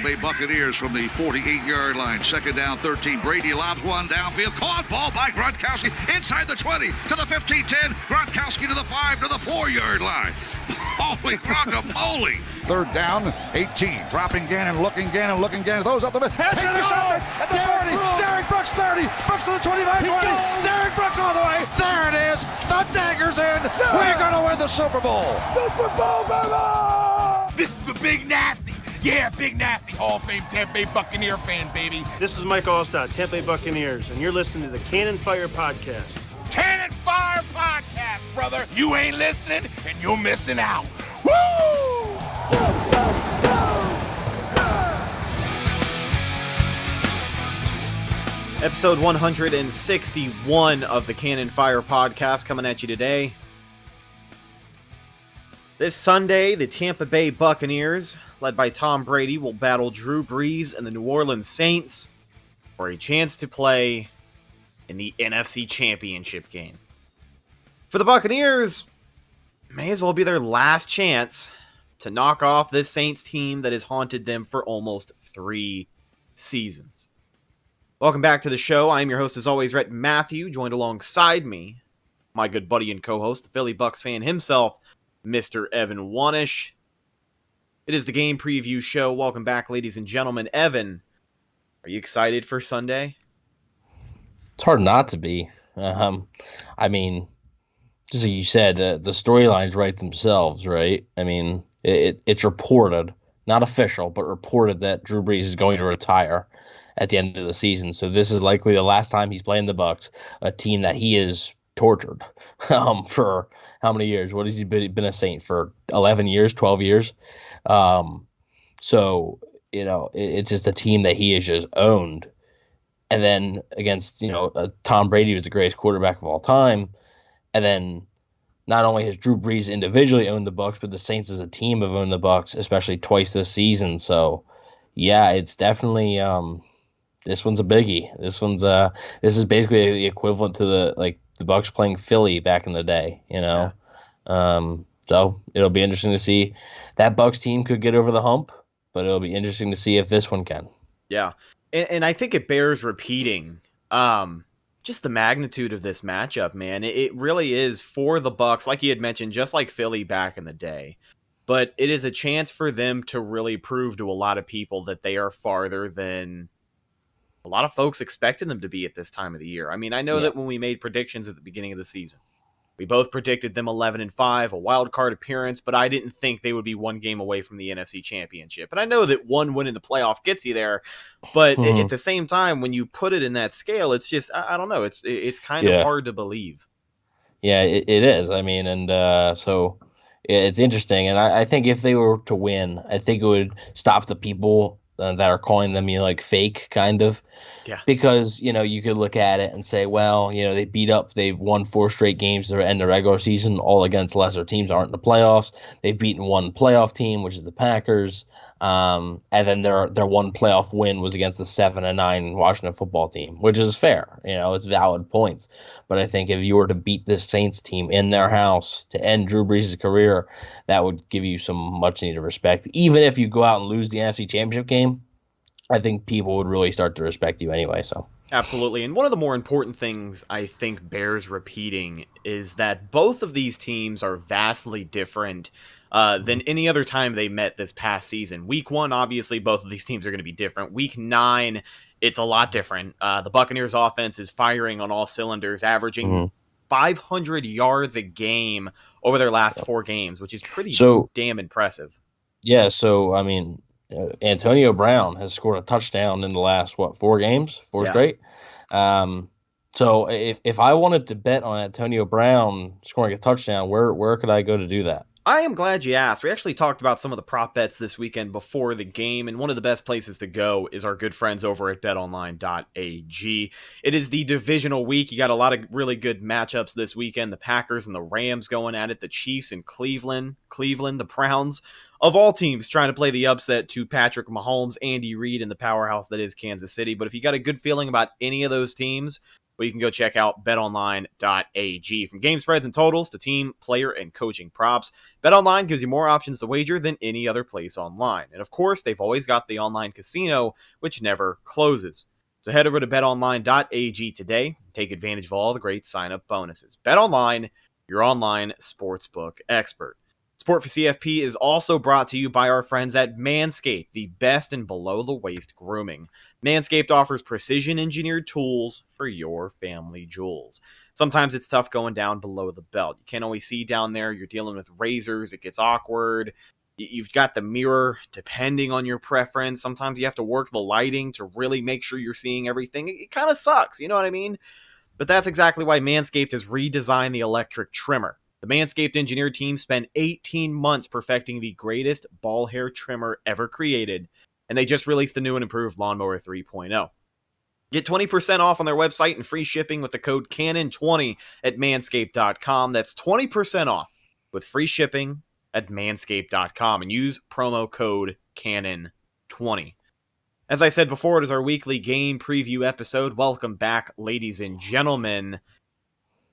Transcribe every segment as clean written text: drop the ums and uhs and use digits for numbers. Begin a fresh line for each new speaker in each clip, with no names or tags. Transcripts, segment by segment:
Bay Buccaneers from the 48-yard line. Second down, 13. Brady lobs one downfield. Caught ball by Gronkowski inside the 20 to the 15-10. Gronkowski to the 5 to the 4-yard line. Holy guacamole.
Third down, 18. Dropping Gannon, looking Gannon. Throws up the middle. It's intercepted at the 40. Derek Brooks 30. Brooks to the 25, 20. Derek Brooks all the way. There it is. The dagger's in. We're going to win the Super Bowl.
Super Bowl, baby!
This is the Big Nasty. Yeah, Big Nasty, Hall of Fame Tampa Bay Buccaneer fan, baby.
This is Mike Allstott, Tampa Bay Buccaneers, and you're listening to the Cannon Fire Podcast.
Cannon Fire Podcast, brother. You ain't listening, and you're missing out. Woo!
Episode 161 of the Cannon Fire Podcast coming at you today. This Sunday, the Tampa Bay Buccaneers, led by Tom Brady, will battle Drew Brees and the New Orleans Saints for a chance to play in the NFC Championship game. For the Buccaneers, may as well be their last chance to knock off this Saints team that has haunted them for almost 3 seasons. Welcome back to the show. I am your host, as always, Rhett Matthew, joined alongside me, my good buddy and co-host, the Philly Bucks fan himself, Mr. Evan Wanish. It is the game preview show. Welcome back, ladies and gentlemen. Evan, are you excited for Sunday?
It's hard not to be. I mean, just like you said, the storylines write themselves, right? I mean, it's reported, not official, but reported that Drew Brees is going to retire at the end of the season. So this is likely the last time he's playing the Bucs, a team that he is tortured for how many years? What has he been a Saint for? 11 years, 12 years? So, it's just a team that he has just owned. And then against, Tom Brady, who's the greatest quarterback of all time. And then not only has Drew Brees individually owned the Bucs, but the Saints as a team have owned the Bucs, especially twice this season. So, yeah, it's definitely this one's a biggie. This is basically the equivalent to the Bucs playing Philly back in the day, Yeah. So it'll be interesting to see. That Bucs team could get over the hump, but it'll be interesting to see if this one can.
Yeah. And I think it bears repeating just the magnitude of this matchup, man. It really is for the Bucs, like you had mentioned, just like Philly back in the day. But it is a chance for them to really prove to a lot of people that they are farther than a lot of folks expected them to be at this time of the year. I mean, I know that when we made predictions at the beginning of the season, we both predicted them 11-5, a wild card appearance, but I didn't think they would be one game away from the NFC Championship. And I know that one win in the playoff gets you there, but at the same time, when you put it in that scale, it's just, I don't know, it's kind of hard to believe.
Yeah, it is. I mean, and so it's interesting. And I think if they were to win, I think it would stop the people that are calling them, fake kind of. Yeah. Because, you could look at it and say, well, they've won 4 straight games to end the regular season, all against lesser teams, aren't in the playoffs. They've beaten one playoff team, which is the Packers. And then their one playoff win was against the 7-9 Washington football team, which is fair. It's valid points. But I think if you were to beat this Saints team in their house to end Drew Brees' career, that would give you some much needed respect. Even if you go out and lose the NFC Championship game, I think people would really start to respect you anyway. So
absolutely. And one of the more important things I think bears repeating is that both of these teams are vastly different than any other time they met this past season. Week 1, obviously, both of these teams are going to be different. Week 9, it's a lot different. The Buccaneers offense is firing on all cylinders, averaging 500 yards a game over their last 4 games, which is pretty damn impressive.
Yeah, so, I mean, Antonio Brown has scored a touchdown in the last, 4 games? 4 straight? So if I wanted to bet on Antonio Brown scoring a touchdown, where could I go to do that?
I am glad you asked. We actually talked about some of the prop bets this weekend before the game, and one of the best places to go is our good friends over at betonline.ag. It is the divisional week. You got a lot of really good matchups this weekend. The Packers and the Rams going at it. The Chiefs and Cleveland, the Browns. Of all teams trying to play the upset to Patrick Mahomes, Andy Reid, and the powerhouse that is Kansas City. But if you got a good feeling about any of those teams, Well, you can go check out betonline.ag. From game spreads and totals to team, player, and coaching props, BetOnline gives you more options to wager than any other place online. And of course, they've always got the online casino, which never closes. So head over to betonline.ag today. Take advantage of all the great sign-up bonuses. BetOnline, your online sportsbook expert. Support for CFP is also brought to you by our friends at Manscaped, the best in below-the-waist grooming. Manscaped offers precision-engineered tools for your family jewels. Sometimes it's tough going down below the belt. You can't always see down there. You're dealing with razors. It gets awkward. You've got the mirror, depending on your preference. Sometimes you have to work the lighting to really make sure you're seeing everything. It kind of sucks, you know what I mean? But that's exactly why Manscaped has redesigned the electric trimmer. The Manscaped engineer team spent 18 months perfecting the greatest ball hair trimmer ever created, and they just released the new and improved Lawnmower 3.0. Get 20% off on their website and free shipping with the code CANNON20 at manscaped.com. That's 20% off with free shipping at manscaped.com, and use promo code CANNON20. As I said before, it is our weekly game preview episode. Welcome back, ladies and gentlemen.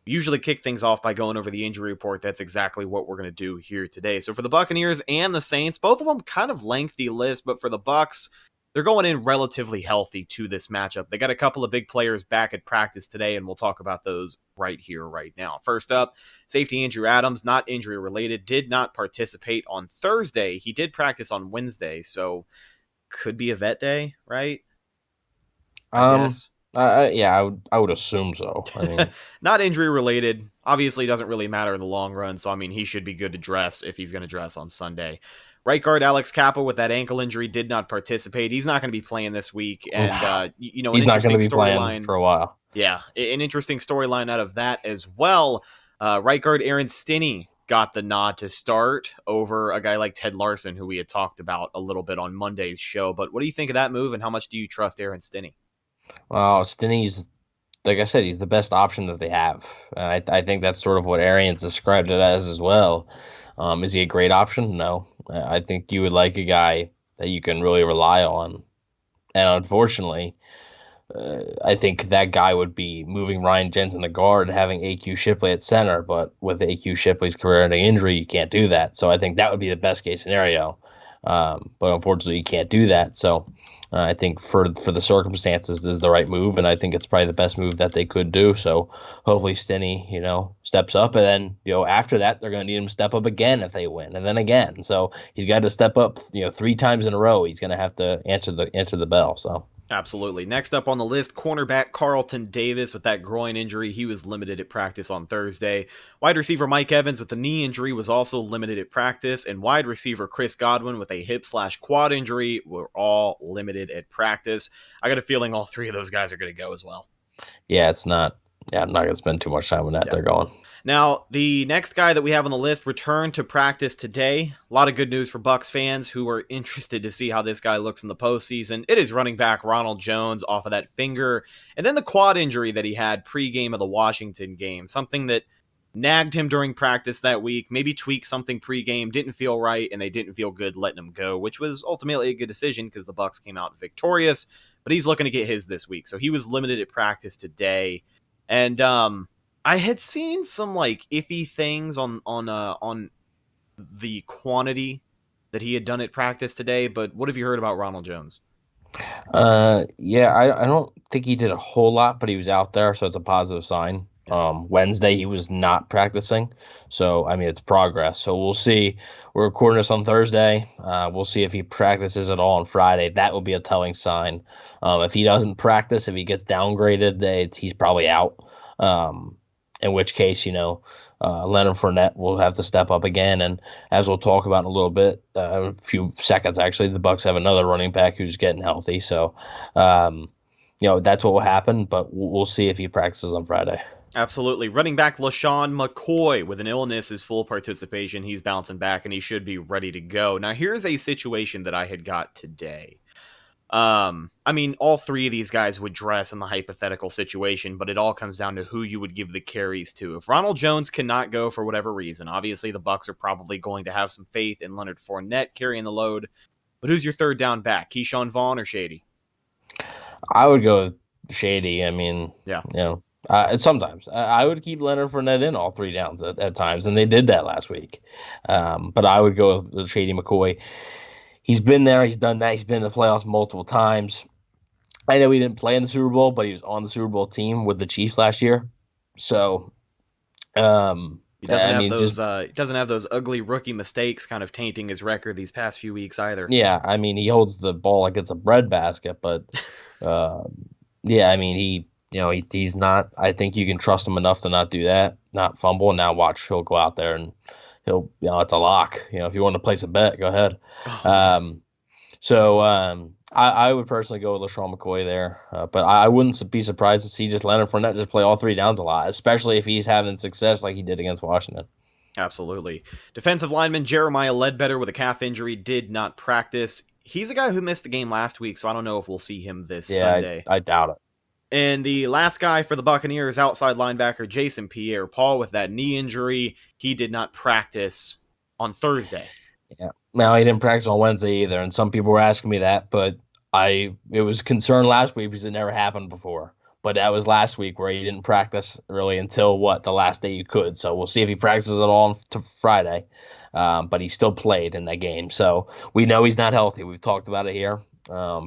We usually kick things off by going over the injury report. That's exactly what we're going to do here today. So for the Buccaneers and the Saints, both of them kind of lengthy list, but for the Bucs, they're going in relatively healthy to this matchup. They got a couple of big players back at practice today, and we'll talk about those right here, right now. First up, safety Andrew Adams, not injury related, did not participate on Thursday. He did practice on Wednesday, so could be a vet day, right? I guess.
Yeah, I would assume so. I mean,
not injury related. Obviously, doesn't really matter in the long run. So, I mean, he should be good to dress if he's going to dress on Sunday. Right guard Alex Kappa with that ankle injury did not participate. He's not going to be playing this week, and he's
not going to be playing for a while.
Yeah, an interesting storyline out of that as well. Right guard Aaron Stinney got the nod to start over a guy like Ted Larson, who we had talked about a little bit on Monday's show. But what do you think of that move, and how much do you trust Aaron Stinney?
Well, Stinney's, like I said, he's the best option that they have. And I think that's sort of what Arians described it as well. Is he a great option? No. I think you would like a guy that you can really rely on. And unfortunately, I think that guy would be moving Ryan Jensen to guard and having A.Q. Shipley at center. But with A.Q. Shipley's career-ending injury, you can't do that. So I think that would be the best case scenario. But unfortunately, you can't do that. So I think for the circumstances, this is the right move, and I think it's probably the best move that they could do. So hopefully Stinney, steps up, and then, after that, they're going to need him to step up again if they win, and then again. So he's got to step up, 3 times in a row. He's going to have to answer the bell. So.
Absolutely. Next up on the list, cornerback Carlton Davis with that groin injury. He was limited at practice on Thursday. Wide receiver Mike Evans with the knee injury was also limited at practice. And wide receiver Chris Godwin with a hip/quad injury were all limited at practice. I got a feeling all 3 of those guys are going to go as well.
Yeah, I'm not going to spend too much time on that. Yeah. They're going.
Now, the next guy that we have on the list returned to practice today. A lot of good news for Bucs fans who are interested to see how this guy looks in the postseason. It is running back Ronald Jones off of that finger, and then the quad injury that he had pregame of the Washington game, something that nagged him during practice that week, maybe tweaked something pregame, didn't feel right, and they didn't feel good letting him go, which was ultimately a good decision because the Bucs came out victorious, but he's looking to get his this week. So he was limited at practice today, and I had seen some iffy things on the quantity that he had done at practice today, but what have you heard about Ronald Jones?
Yeah, I don't think he did a whole lot, but he was out there, so it's a positive sign. Wednesday he was not practicing, so I mean it's progress. So we'll see. We're recording this on Thursday. We'll see if he practices at all on Friday. That will be a telling sign. If he doesn't practice, if he gets downgraded, he's probably out. In which case, Leonard Fournette will have to step up again. And as we'll talk about in a little bit, a few seconds, actually, the Bucs have another running back who's getting healthy. So, that's what will happen. But we'll see if he practices on Friday.
Absolutely. Running back LaShawn McCoy with an illness is full participation. He's bouncing back, and he should be ready to go. Now, here's a situation that I had got today. I mean, all 3 of these guys would dress in the hypothetical situation, but it all comes down to who you would give the carries to. If Ronald Jones cannot go for whatever reason, obviously the Bucs are probably going to have some faith in Leonard Fournette carrying the load. But who's your third down back, Keyshawn Vaughn or Shady?
I would go with Shady. I mean,
yeah.
Sometimes I would keep Leonard Fournette in all 3 downs at times, and they did that last week. But I would go with Shady McCoy. He's been there. He's done that. He's been in the playoffs multiple times. I know he didn't play in the Super Bowl, but he was on the Super Bowl team with the Chiefs last year. So,
he doesn't have those ugly rookie mistakes kind of tainting his record these past few weeks either.
Yeah, I mean, he holds the ball like it's a breadbasket, but yeah, I mean, he's not. I think you can trust him enough to not do that, not fumble. And now watch, he'll go out there and it's a lock. If you want to place a bet, go ahead. I would personally go with LaShawn McCoy there, but I wouldn't be surprised to see just Leonard Fournette just play all 3 downs a lot, especially if he's having success like he did against Washington.
Absolutely. Defensive lineman Jeremiah Ledbetter with a calf injury did not practice. He's a guy who missed the game last week, so I don't know if we'll see him this Sunday.
I doubt it.
And the last guy for the Buccaneers, outside linebacker Jason Pierre-Paul with that knee injury, he did not practice on Thursday.
Yeah. Now, he didn't practice on Wednesday either, and some people were asking me that, but it was concerned last week because it never happened before. But that was last week where he didn't practice really until the last day you could. So we'll see if he practices at all to Friday. But he still played in that game. So we know he's not healthy. We've talked about it here.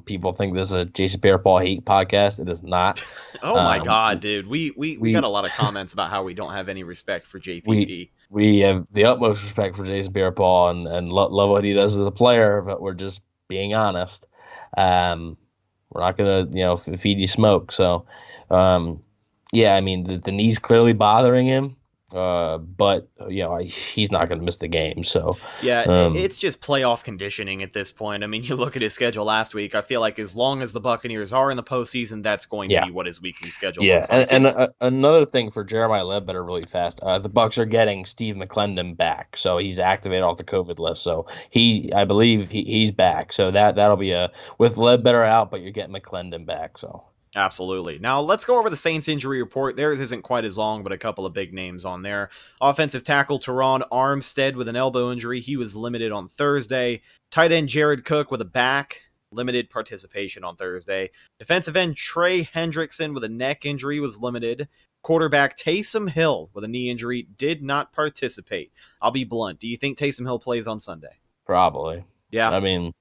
People think this is a Jason Pierre-Paul hate podcast. It is not.
Oh my God, dude. We got a lot of comments about how we don't have any respect for JPP.
We have the utmost respect for Jason Pierre-Paul and love what he does as a player, but we're just being honest. We're not gonna feed you smoke. So yeah, I mean the knee's clearly bothering him. But he's not going to miss the game. So
yeah, it's just playoff conditioning at this point. I mean, you look at his schedule last week. I feel like as long as the Buccaneers are in the postseason, that's going to be what his weekly schedule looks like.
And another thing for Jeremiah Ledbetter really fast. The Bucs are getting Steve McClendon back, so he's activated off the COVID list. So I believe he's back. So that'll be with Ledbetter out, but you're getting McClendon back. So.
Absolutely. Now, let's go over the Saints injury report. Theirs isn't quite as long, but a couple of big names on there. Offensive tackle Teron Armstead with an elbow injury. He was limited on Thursday. Tight end Jared Cook with a back. Limited participation on Thursday. Defensive end Trey Hendrickson with a neck injury was limited. Quarterback Taysom Hill with a knee injury did not participate. I'll be blunt. Do you think Taysom Hill plays on Sunday?
Probably.
Yeah.
I mean,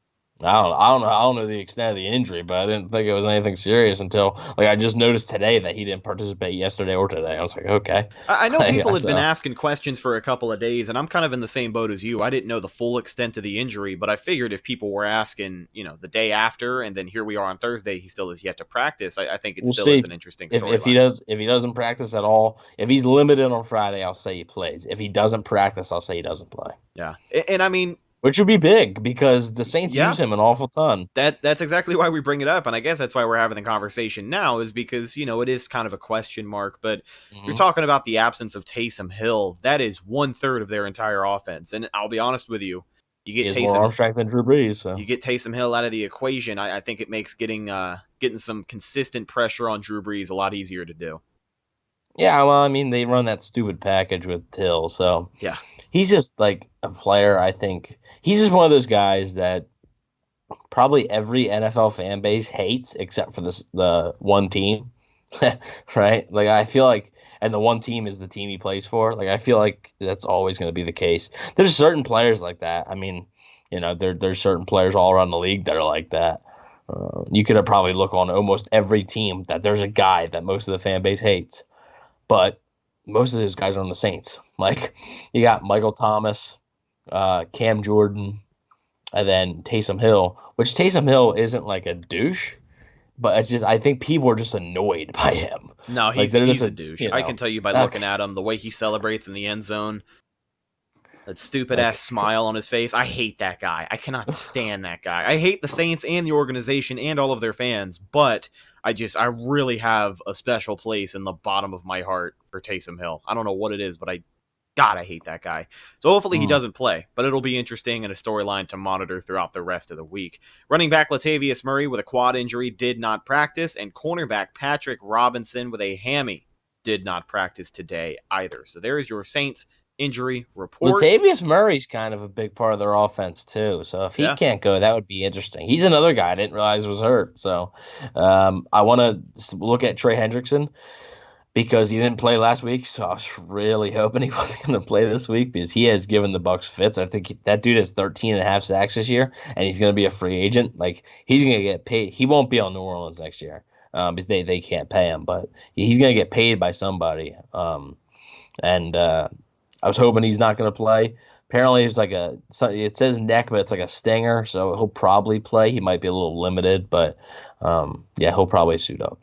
I don't know the extent of the injury, but I didn't think it was anything serious until I just noticed today that he didn't participate yesterday or today. I was like, okay.
I know people have been asking questions for a couple of days, and I'm kind of in the same boat as you. I didn't know the full extent of the injury, but I figured if people were asking, the day after, and then here we are on Thursday, he still has yet to practice. I think it still is an interesting story.
If he doesn't practice at all, if he's limited on Friday, I'll say he plays. If he doesn't practice, I'll say he doesn't play.
Yeah, and I mean.
Which would be big because the Saints use him an awful ton.
That's exactly why we bring it up, and I guess that's why we're having the conversation now is because, it is kind of a question mark, but you're talking about the absence of Taysom Hill. That is 1/3 of their entire offense, and I'll be honest with you. You get
more arm strength than Drew Brees. So.
You get Taysom Hill out of the equation. I think it makes getting some consistent pressure on Drew Brees a lot easier to do.
Yeah, well, I mean, they run that stupid package with Hill, so
yeah.
He's just like a player, I think. He's just one of those guys that probably every NFL fan base hates except for the one team, right? I feel like, and the one team is the team he plays for. I feel like that's always going to be the case. There's certain players like that. I mean, there's certain players all around the league that are like that. You could probably look on almost every team that there's a guy that most of the fan base hates. But most of those guys are on the Saints. You got Michael Thomas, Cam Jordan, and then Taysom Hill, which Taysom Hill isn't a douche, but it's just I think people are just annoyed by him.
No, he's a douche. I can tell you by looking at him, the way he celebrates in the end zone, that stupid-ass smile on his face. I hate that guy. I cannot stand that guy. I hate the Saints and the organization and all of their fans, but I really have a special place in the bottom of my heart for Taysom Hill. I don't know what it is, but I hate that guy. So hopefully he doesn't play, but it'll be interesting and a storyline to monitor throughout the rest of the week. Running back Latavius Murray with a quad injury did not practice, and cornerback Patrick Robinson with a hammy did not practice today either. So there is your Saints injury report.
Latavius Murray's kind of a big part of their offense too, so if he can't go, that would be interesting. He's another guy I didn't realize was hurt. So I want to look at Trey Hendrickson. because he didn't play last week. So I was really hoping he wasn't going to play this week because he has given the Bucs fits. I think that dude has 13 and a half sacks this year, and he's going to be a free agent. Like, he's going to get paid. He won't be on New Orleans next year because they can't pay him, but he's going to get paid by somebody. And I was hoping he's not going to play. Apparently, it's it says neck, but it's like a stinger, so he'll probably play. He might be a little limited, but he'll probably suit up.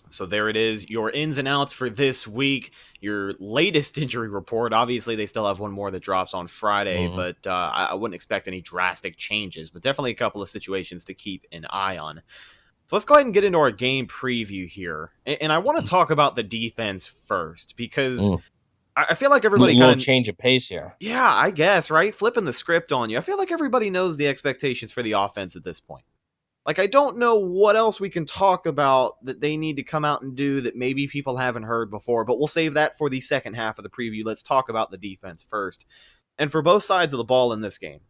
So there it is, your ins and outs for this week, your latest injury report. Obviously, they still have one more that drops on Friday, but I wouldn't expect any drastic changes, but definitely a couple of situations to keep an eye on. So let's go ahead and get into our game preview here. And I want to talk about the defense first, because I feel like everybody
kind of change of pace here.
Yeah, I guess, right? Flipping the script on you. I feel like everybody knows the expectations for the offense at this point. Like, I don't know what else we can talk about that they need to come out and do that maybe people haven't heard before, but we'll save that for the second half of the preview. Let's talk about the defense first. And for both sides of the ball in this game,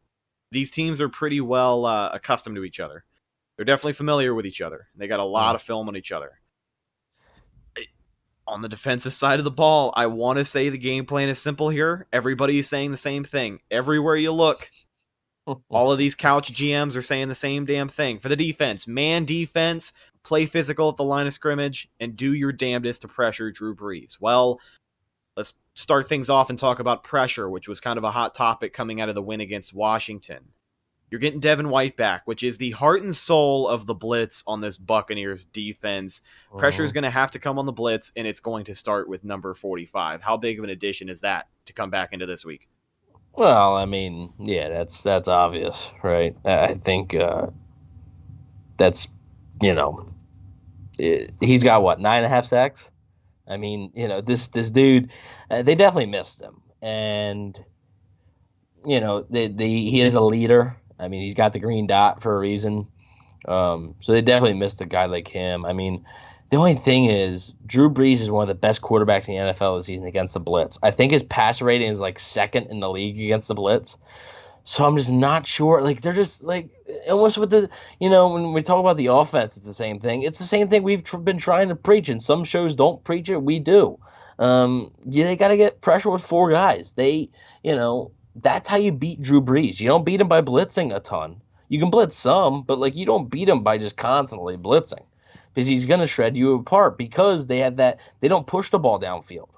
these teams are pretty well accustomed to each other. They're definitely familiar with each other. They got a lot of film on each other. On the defensive side of the ball, I want to say the game plan is simple here. Everybody is saying the same thing. Everywhere you look, all of these couch GMs are saying the same damn thing. For the defense, man defense, play physical at the line of scrimmage, and do your damnedest to pressure Drew Brees. Well, let's start things off and talk about pressure, which was kind of a hot topic coming out of the win against Washington. You're getting Devin White back, which is the heart and soul of the blitz on this Buccaneers defense. Pressure is going to have to come on the blitz, and it's going to start with number 45. How big of an addition is that to come back into this week?
Well, I mean, yeah, that's obvious, right? I think that's, he's got what, 9.5 sacks? I mean, this dude, they definitely missed him, and he is a leader. I mean, he's got the green dot for a reason. So they definitely missed a guy like him. I mean, the only thing is, Drew Brees is one of the best quarterbacks in the NFL this season against the blitz. I think his pass rating is like second in the league against the blitz. So I'm just not sure. Like, they're just like, almost with the, when we talk about the offense, it's the same thing. It's the same thing we've been trying to preach, and some shows don't preach it. We do. They got to get pressure with 4 guys. That's how you beat Drew Brees. You don't beat him by blitzing a ton. You can blitz some, but you don't beat him by just constantly blitzing, because he's going to shred you apart, because they have that. They don't push the ball downfield.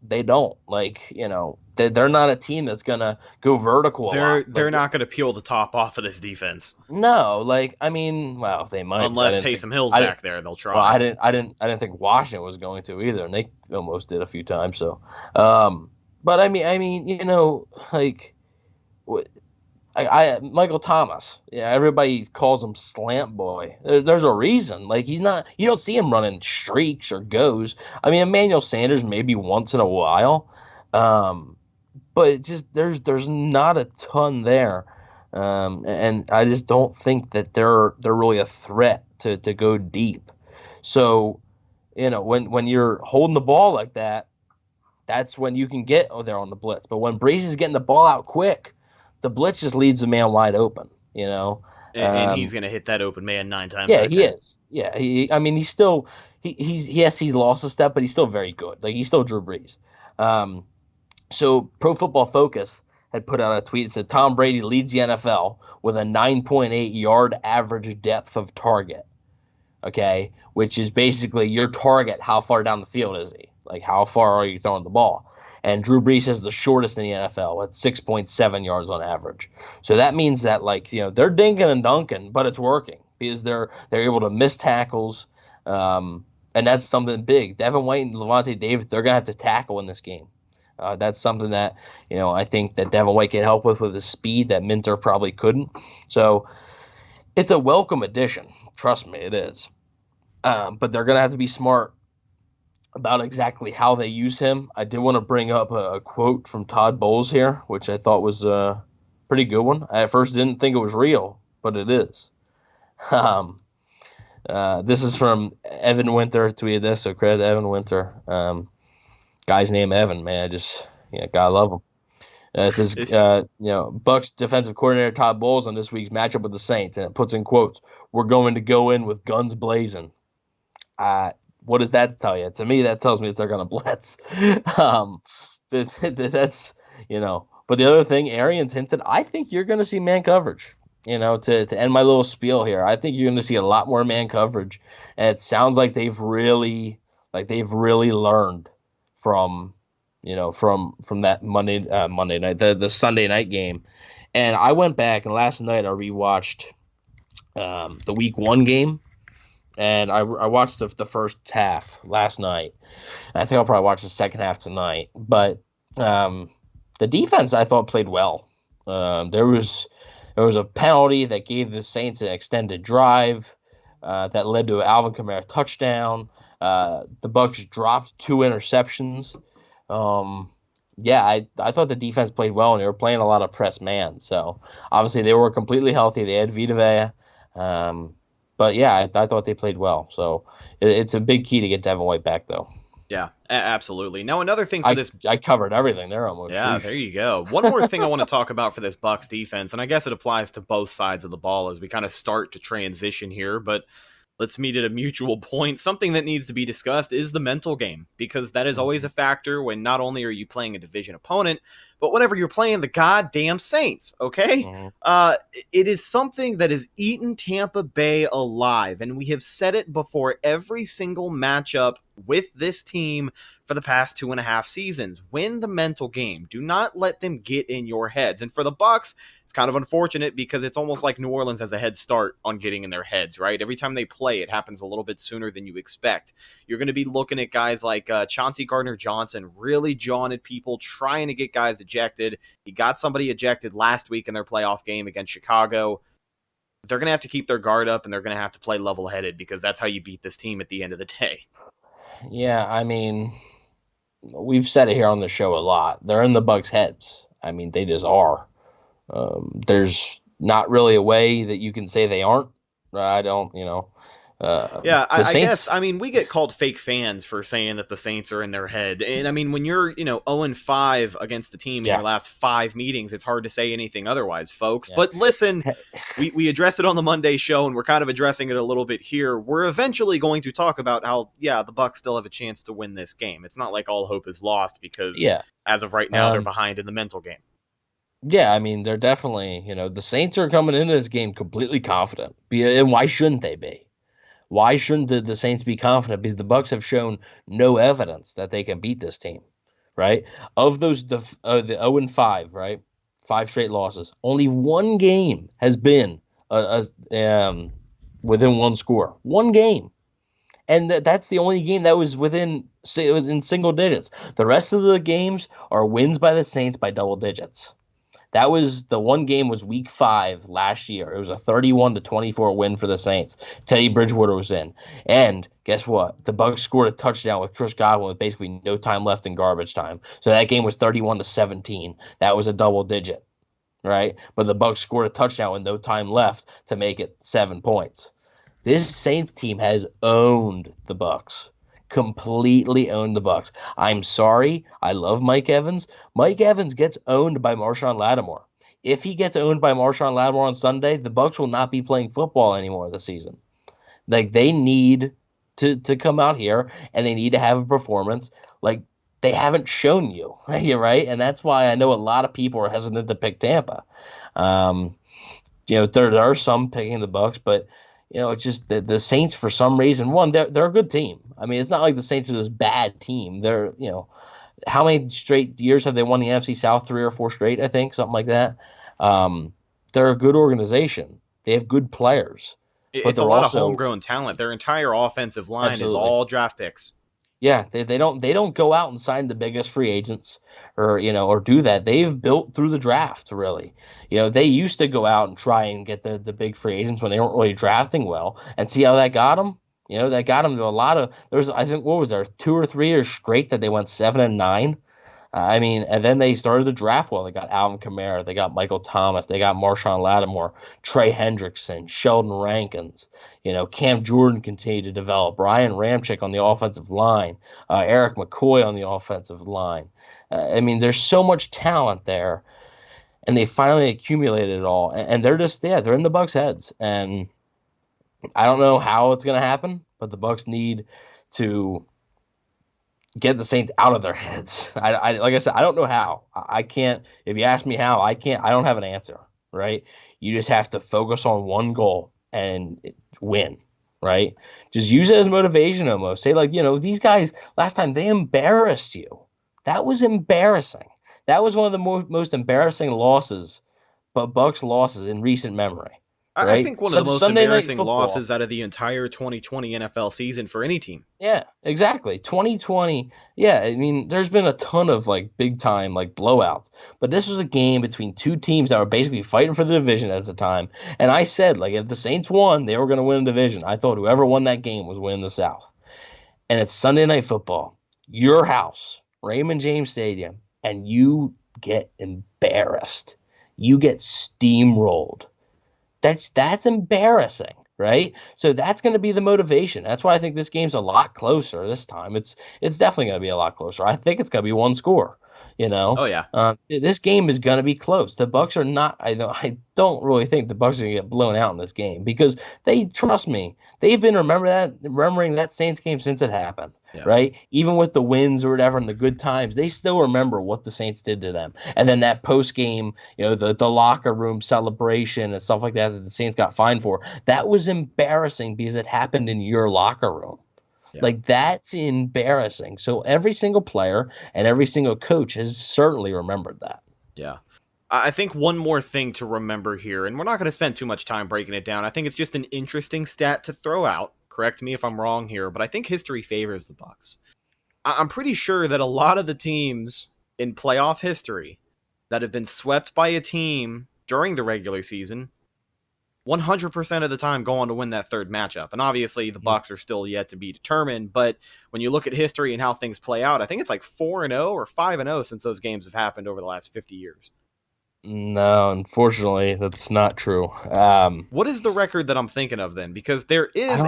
They don't. They're not a team that's going to go vertical.
They're not going to peel the top off of this defense.
No, they might.
Unless Taysom Hill's back there, they'll try.
Well, I didn't think Washington was going to either, and they almost did a few times. So, but I mean, Michael Thomas. Yeah, everybody calls him Slant Boy. There's a reason. He's not. You don't see him running streaks or goes. I mean, Emmanuel Sanders maybe once in a while, but it just there's not a ton there, and I just don't think that they're really a threat to go deep. So, when you're holding the ball like that, that's when you can get there on the blitz. But when Brees is getting the ball out quick, the blitz just leaves the man wide open,
And he's going to hit that open man 9 times.
Yeah, he is. Yeah, he's still he's lost a step, but he's still very good. He's still Drew Brees. So Pro Football Focus had put out a tweet that said Tom Brady leads the NFL with a 9.8 yard average depth of target. Okay, which is basically your target. How far down the field is he? How far are you throwing the ball? And Drew Brees is the shortest in the NFL at 6.7 yards on average. So that means that they're dinking and dunking, but it's working because they're able to miss tackles, and that's something big. Devin White and Levante David, they're gonna have to tackle in this game. That's something that I think that Devin White can help with his speed that Minter probably couldn't. So it's a welcome addition. Trust me, it is. But they're gonna have to be smart about exactly how they use him. I did want to bring up a quote from Todd Bowles here, which I thought was a pretty good one. I at first didn't think it was real, but it is. This is from Evan Winter, tweeted this, so credit to Evan Winter. Guy's name Evan, man. Gotta love him. It says, Bucs defensive coordinator Todd Bowles on this week's matchup with the Saints, and it puts in quotes, "We're going to go in with guns blazing." what does that tell you? To me, that tells me that they're going to blitz. That's, But the other thing, Arians hinted, I think you're going to see man coverage. To end my little spiel here, I think you're going to see a lot more man coverage, and it sounds like they've really learned from that Monday night, the Sunday night game. And I went back, and last night I rewatched the week 1 game, and I watched the first half last night. I think I'll probably watch the second half tonight. But the defense, I thought, played well. There was a penalty that gave the Saints an extended drive that led to an Alvin Kamara touchdown. The Bucs dropped 2 interceptions. I thought the defense played well, and they were playing a lot of press man. So obviously they were completely healthy. They had Vita Vea. But yeah, I thought they played well. So it's a big key to get Devin White back, though.
Yeah, absolutely. Now, another thing for this...
I covered everything there almost.
Yeah, there you go. One more thing I want to talk about for this Bucs defense, and I guess it applies to both sides of the ball as we kind of start to transition here, but let's meet at a mutual point. Something that needs to be discussed is the mental game, because that is always a factor when not only are you playing a division opponent, but whenever you're playing the goddamn Saints, okay? Mm-hmm. It is something that has eaten Tampa Bay alive, and we have said it before every single matchup with this team for the past 2.5 seasons. Win the mental game. Do not let them get in your heads. And for the Bucs, it's kind of unfortunate because it's almost like New Orleans has a head start on getting in their heads, right? Every time they play, it happens a little bit sooner than you expect. You're going to be looking at guys like Chauncey Gardner-Johnson really jawing at people, trying to get guys ejected. He got somebody ejected last week in their playoff game against Chicago. They're going to have to keep their guard up, and they're going to have to play level-headed because that's how you beat this team at the end of the day.
Yeah, I mean, we've said it here on the show a lot. They're in the Bucs' heads. I mean, they just are. There's not really a way that you can say they aren't. I don't,
I guess, we get called fake fans for saying that the Saints are in their head. And, when you're, 0-5 against the team in your last 5 meetings, it's hard to say anything otherwise, folks. Yeah. But listen, we addressed it on the Monday show, and we're kind of addressing it a little bit here. We're eventually going to talk about how, the Bucs still have a chance to win this game. It's not like all hope is lost because, as of right now, they're behind in the mental game.
Yeah, they're definitely, the Saints are coming into this game completely confident. And why shouldn't they be? Why shouldn't the Saints be confident? Because the Bucs have shown no evidence that they can beat this team, right? Of those, the 0-5, right? 5 straight losses. Only one game has been within 1 score. 1 game. And that's the only game that was it was in single digits. The rest of the games are wins by the Saints by double digits. That was the one game was week 5 last year. It was a 31-24 win for the Saints. Teddy Bridgewater was in. And guess what? The Bucs scored a touchdown with Chris Godwin with basically no time left in garbage time. So that game was 31-17. That was a double digit, right? But the Bucs scored a touchdown with no time left to make it 7 points. This Saints team has owned the Bucs. Completely owned the Bucs. I'm sorry. I love Mike Evans. Mike Evans gets owned by Marshawn Lattimore. If he gets owned by Marshawn Lattimore on Sunday, the Bucs will not be playing football anymore this season. Like, they need to come out here and they need to have a performance like they haven't shown you, right? And that's why I know a lot of people are hesitant to pick Tampa. There are some picking the Bucs, but it's just the Saints, for some reason, they're a good team. It's not like the Saints are this bad team. They're, how many straight years have they won the NFC South? 3 or 4 straight, I think, something like that. They're a good organization. They have good players.
It's a lot of homegrown talent. Their entire offensive line is all draft picks.
Yeah, they don't go out and sign the biggest free agents or do that. They've built through the draft, really. They used to go out and try and get the big free agents when they weren't really drafting well, and see how that got them. That got them to a lot of. There's, I think, what was there, 2 or 3 years straight that they went 7-9. And then they started to draft well. They got Alvin Kamara, they got Michael Thomas, they got Marshawn Lattimore, Trey Hendrickson, Sheldon Rankins. Cam Jordan continued to develop. Ryan Ramczyk on the offensive line, Eric McCoy on the offensive line. There's so much talent there, and they finally accumulated it all. And they're just, they're in the Bucs' heads. And I don't know how it's going to happen, but the Bucs need to get the Saints out of their heads. I like I said, I don't know how. I can't. If you ask me how, I can't. I don't have an answer. Right? You just have to focus on one goal and win. Right? Just use it as motivation almost. Say, like, these guys last time they embarrassed you. That was embarrassing. That was one of the most embarrassing losses, but Bucks losses in recent memory. Right?
I think one of the most
Sunday
embarrassing losses out of the entire 2020 NFL season for any team.
Yeah, exactly. 2020. Yeah, I mean, there's been a ton of big time blowouts, but this was a game between two teams that were basically fighting for the division at the time. And I said, if the Saints won, they were going to win the division. I thought whoever won that game was winning the South. And it's Sunday Night Football, your house, Raymond James Stadium, and you get embarrassed. You get steamrolled. That's embarrassing, right? So that's going to be the motivation. That's why I think this game's a lot closer this time. It's definitely going to be a lot closer. I think it's going to be one score.
Oh yeah.
This game is going to be close. The Bucks are not. I don't really think the Bucks are going to get blown out in this game because trust me, they've been remembering that Saints game since it happened. Yeah. Right? Even with the wins or whatever and the good times, they still remember what the Saints did to them. And then that post game, the locker room celebration and stuff like that the Saints got fined for. That was embarrassing because it happened in your locker room. Yeah. That's embarrassing. So every single player and every single coach has certainly remembered that.
Yeah. I think one more thing to remember here, and we're not going to spend too much time breaking it down. I think it's just an interesting stat to throw out. Correct me if I'm wrong here, but I think history favors the Bucks. I'm pretty sure that a lot of the teams in playoff history that have been swept by a team during the regular season, 100% of the time go on to win that third matchup. And obviously the Bucks are still yet to be determined, but when you look at history and how things play out, I think it's 4-0 or 5-0 since those games have happened over the last 50 years.
No, unfortunately, that's not true.
What is the record that I'm thinking of then? Because there is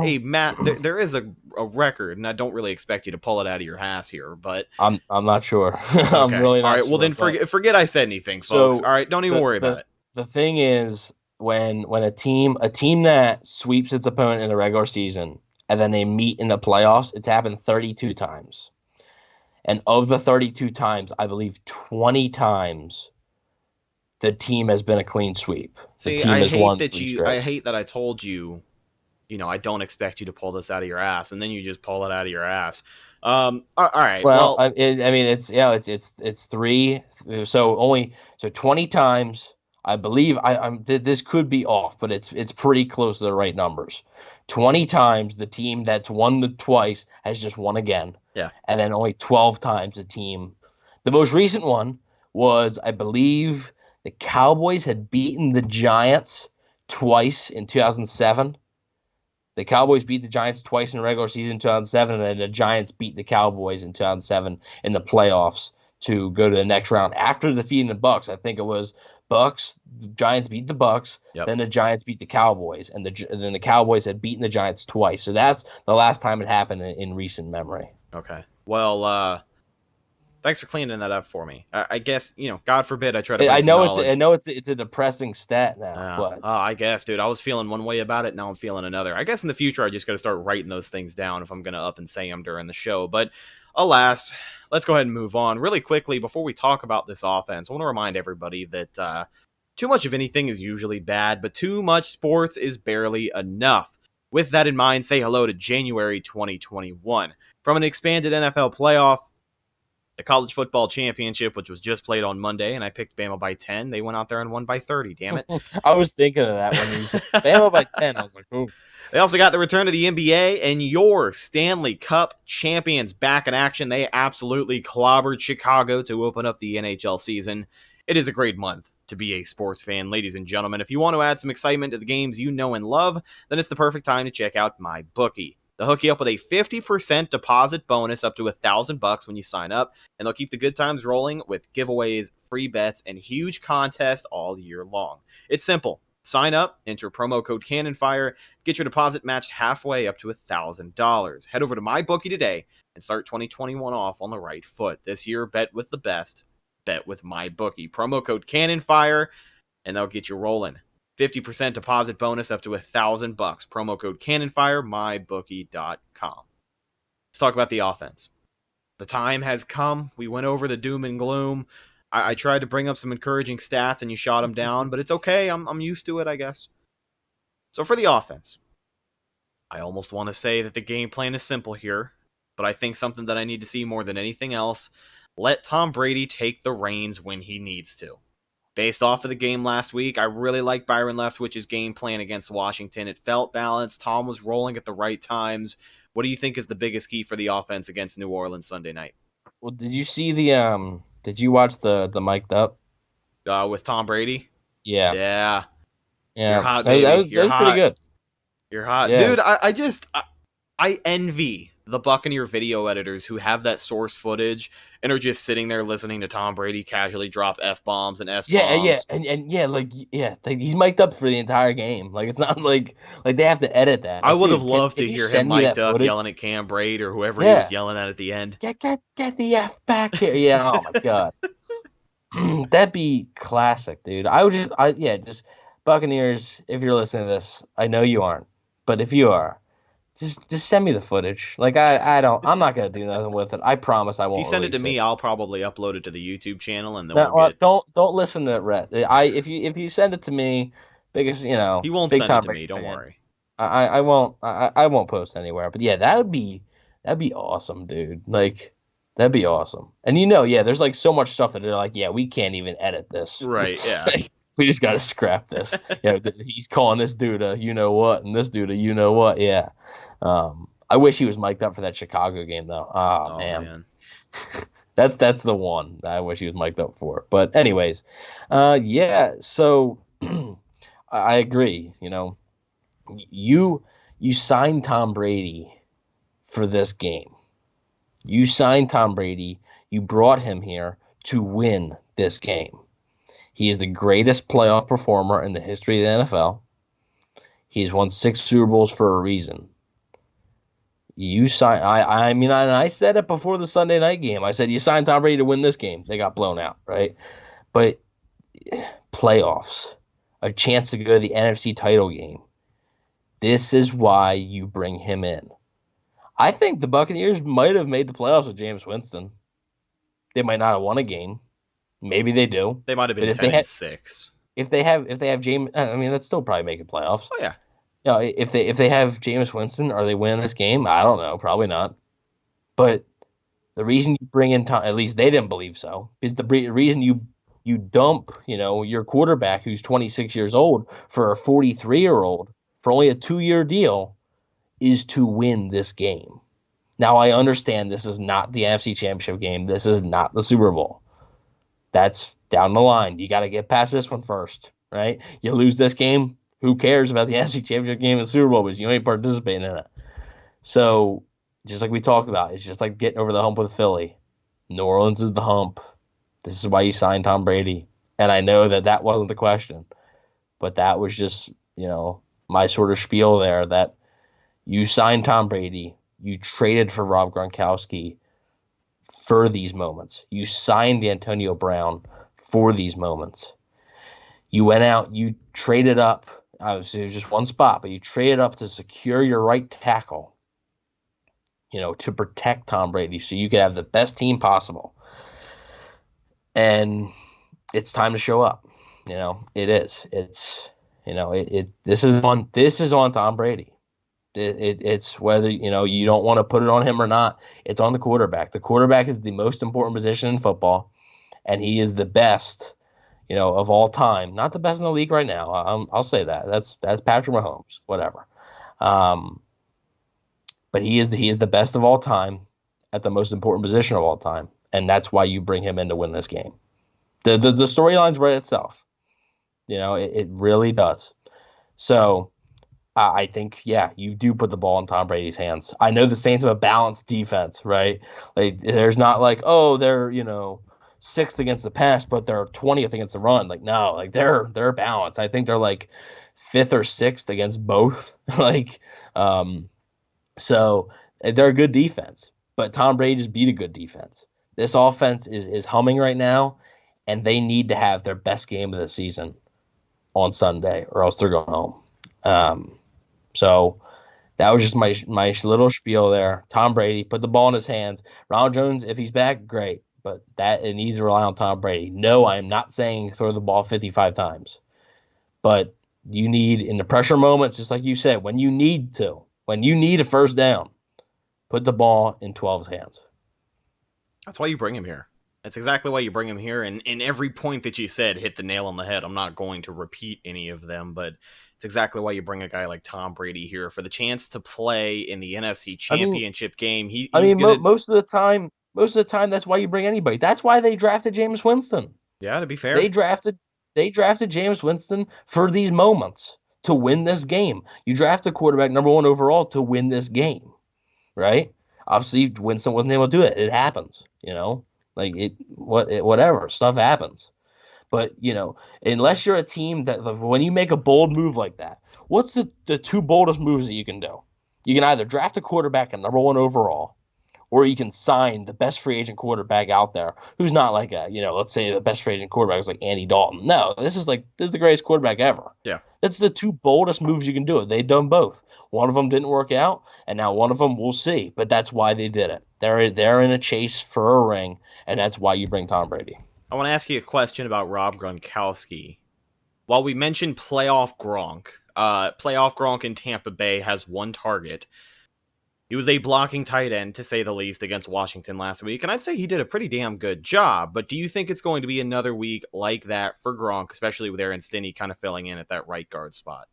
there is a record, and I don't really expect you to pull it out of your ass here, but
I'm not sure. I'm really not.
All right,
sure,
well then forget I said anything, folks.
So
all right, don't even worry about it.
The thing is, when a team that sweeps its opponent in the regular season and then they meet in the playoffs, it's happened 32 times, and of the 32 times, I believe 20 times. The team has been a clean sweep.
See, I hate that I told you, I don't expect you to pull this out of your ass, and then you just pull it out of your ass. All right.
Well, I mean, it's three. So 20 times. I believe this could be off, but it's pretty close to the right numbers. 20 times the team that's won twice has just won again.
Yeah.
And then only 12 times the most recent one was, I believe, the Cowboys had beaten the Giants twice in 2007. The Cowboys beat the Giants twice in the regular season in 2007, and then the Giants beat the Cowboys in 2007 in the playoffs to go to the next round after defeating the Bucks. I think it was Bucks. The Giants beat the Bucks. Yep. Then the Giants beat the Cowboys, and then the Cowboys had beaten the Giants twice. So that's the last time it happened in recent memory.
Okay. Well, thanks for cleaning that up for me. I guess, God forbid I try to.
I know it's a depressing stat now. But
I guess, dude, I was feeling one way about it. Now I'm feeling another. I guess in the future I just got to start writing those things down if I'm going to up and say them during the show. But alas, let's go ahead and move on really quickly before we talk about this offense. I want to remind everybody that too much of anything is usually bad, but too much sports is barely enough. With that in mind, say hello to January 2021. From an expanded NFL playoff, the College Football Championship, which was just played on Monday, and I picked Bama by 10. They went out there and won by 30, damn it.
I was thinking of that when you said Bama by 10. I was like, ooh.
They also got the return of the NBA, and your Stanley Cup champions back in action. They absolutely clobbered Chicago to open up the NHL season. It is a great month to be a sports fan, ladies and gentlemen. If you want to add some excitement to the games you know and love, then it's the perfect time to check out MyBookie. They'll hook you up with a 50% deposit bonus up to $1,000 when you sign up, and they'll keep the good times rolling with giveaways, free bets, and huge contests all year long. It's simple. Sign up, enter promo code CannonFire, get your deposit matched halfway up to $1,000. Head over to MyBookie today and start 2021 off on the right foot. This year, bet with the best. Bet with MyBookie. Promo code CannonFire, and they'll get you rolling. 50% deposit bonus up to $1,000. Promo code CannonFire, mybookie.com. Let's talk about the offense. The time has come. We went over the doom and gloom. I tried to bring up some encouraging stats, and you shot them down, but it's okay. I'm used to it, I guess. So for the offense, I almost want to say that the game plan is simple here, but I think something that I need to see more than anything else, let Tom Brady take the reins when he needs to. Based off of the game last week, I really like Byron Leftwich's game plan against Washington. It felt balanced. Tom was rolling at the right times. What do you think is the biggest key for the offense against New Orleans Sunday night?
Well, did you see did you watch the mic'd up?
With Tom Brady?
Yeah.
Yeah.
Yeah.
You're hot, baby.
That was pretty good.
You're hot.
Yeah.
Dude, I envy the Buccaneer video editors who have that source footage and are just sitting there listening to Tom Brady casually drop F-bombs and S-bombs.
Yeah, he's mic'd up for the entire game. Like, it's not like they have to edit that.
I would
Dude,
have loved to
can you
hear him
send me
mic'd
that
up
footage?
yelling at Cam Braid or whoever he was yelling at the end.
Get the F back here. Yeah, oh my God. That'd be classic, dude. Just Buccaneers, if you're listening to this, I know you aren't, but if you are, just send me the footage. Like, I'm not gonna do nothing with it. I promise I won't.
If you send it to me, I'll probably upload it to the YouTube channel, and then we'll get...
Don't listen to Rhett. If you send it to me, because
he won't
big
send
Tom
it to
Brady
me. Don't
fan,
worry.
I won't post anywhere. But yeah, that'd be awesome, dude. Like, that'd be awesome. And there's like so much stuff that they're like, yeah, we can't even edit this.
Right? Yeah.
We just gotta scrap this. He's calling this dude a you know what, and this dude a you know what. Yeah. I wish he was mic'd up for that Chicago game though. Oh man. That's the one that I wish he was mic'd up for. But anyways, so I agree. You signed Tom Brady for this game. You signed Tom Brady. You brought him here to win this game. He is the greatest playoff performer in the history of the NFL. He's won 6 Super Bowls for a reason. You sign. I said it before the Sunday night game. I said you signed Tom Brady to win this game. They got blown out, right? But playoffs, a chance to go to the NFC title game. This is why you bring him in. I think the Buccaneers might have made the playoffs with Jameis Winston. They might not have won a game. Maybe they do.
They might have been 10-6.
If they have Jameis, that's still probably making playoffs.
Oh yeah.
If they have Jameis Winston, are they winning this game? I don't know. Probably not. But the reason you bring in Tom, at least they didn't believe so, is the reason you dump your quarterback who's 26 years old for a 43-year-old for only a 2-year deal is to win this game. Now I understand this is not the NFC Championship game. This is not the Super Bowl. That's down the line. You got to get past this one first, right? You lose this game, who cares about the NFC Championship game and Super Bowl because you ain't participating in it. So, just like we talked about, it's just like getting over the hump with Philly. New Orleans is the hump. This is why you signed Tom Brady. And I know that wasn't the question. But that was just, my sort of spiel there that you signed Tom Brady. You traded for Rob Gronkowski for these moments. You signed Antonio Brown for these moments. You went out, you traded up. Obviously, it was just one spot, but you traded up to secure your right tackle, to protect Tom Brady so you could have the best team possible. And it's time to show up. It is. It's, this is on Tom Brady. It's whether, you don't want to put it on him or not. It's on the quarterback. The quarterback is the most important position in football, and he is the best, of all time. Not the best in the league right now. I'll say that. That's Patrick Mahomes, whatever. But he is the best of all time at the most important position of all time, and that's why you bring him in to win this game. The storyline's right itself. It really does. So I think, you do put the ball in Tom Brady's hands. I know the Saints have a balanced defense, right? Like, there's not like, oh, they're, 6th against the pass, but they're 20th against the run. Like, no, like they're balanced. I think they're like 5th or 6th against both. So they're a good defense, but Tom Brady just beat a good defense. This offense is humming right now, and they need to have their best game of the season on Sunday, or else they're going home. So That was just my little spiel there. Tom Brady, put the ball in his hands. Ronald Jones, if he's back, great. But it needs to rely on Tom Brady. No, I'm not saying throw the ball 55 times. But you need, in the pressure moments, just like you said, when you need a first down, put the ball in 12's hands.
That's why you bring him here. That's exactly why you bring him here. And in every point that you said hit the nail on the head. I'm not going to repeat any of them, but it's exactly why you bring a guy like Tom Brady here for the chance to play in the NFC Championship game.
Most of the time, that's why you bring anybody. That's why they drafted Jameis Winston.
Yeah, to be fair.
They drafted Jameis Winston for these moments to win this game. You draft a quarterback number 1 overall to win this game, right? Obviously, Winston wasn't able to do it. It happens, whatever, stuff happens. But, unless you're a team that when you make a bold move like that, what's the two boldest moves that you can do? You can either draft a quarterback at number 1 overall, or you can sign the best free agent quarterback out there who's not like let's say the best free agent quarterback is like Andy Dalton. No, this is the greatest quarterback ever.
Yeah.
That's the two boldest moves you can do. They've done both. One of them didn't work out, and now one of them we'll see. But that's why they did it. They're in a chase for a ring, and that's why you bring Tom Brady.
I want to ask you a question about Rob Gronkowski. While we mentioned playoff Gronk in Tampa Bay has 1 target. He was a blocking tight end, to say the least, against Washington last week, and I'd say he did a pretty damn good job. But do you think it's going to be another week like that for Gronk, especially with Aaron Stinney kind of filling in at that right guard spot?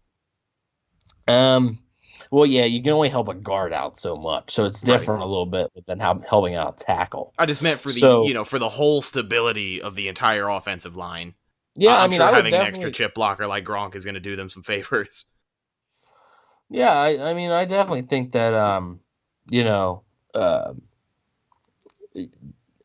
Well, yeah, you can only help a guard out so much, so it's different a little bit than helping out a tackle.
I just meant for for the whole stability of the entire offensive line.
Yeah,
I'm sure having an extra chip blocker like Gronk is going to do them some favors.
Yeah, I definitely think that it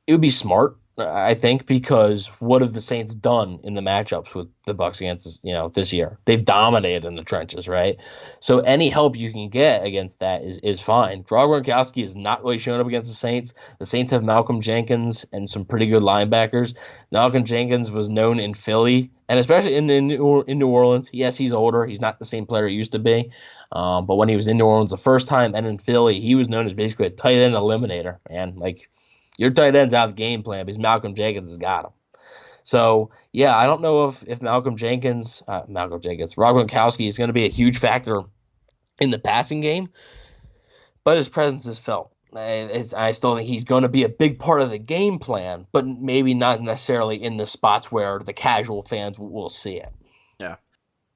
would be smart, I think, because what have the Saints done in the matchups with the Bucs against this year? They've dominated in the trenches, right? So any help you can get against that is fine. Rob Gronkowski has not really shown up against the Saints. The Saints have Malcolm Jenkins and some pretty good linebackers. Malcolm Jenkins was known in Philly, and especially in New Orleans. Yes, he's older. He's not the same player he used to be. But when he was in New Orleans the first time and in Philly, he was known as basically a tight end eliminator, man. Your tight end's out of the game plan because Malcolm Jenkins has got him. So, yeah, I don't know if Rob Gronkowski is going to be a huge factor in the passing game, but his presence is felt. I still think he's going to be a big part of the game plan, but maybe not necessarily in the spots where the casual fans will see it.
Yeah.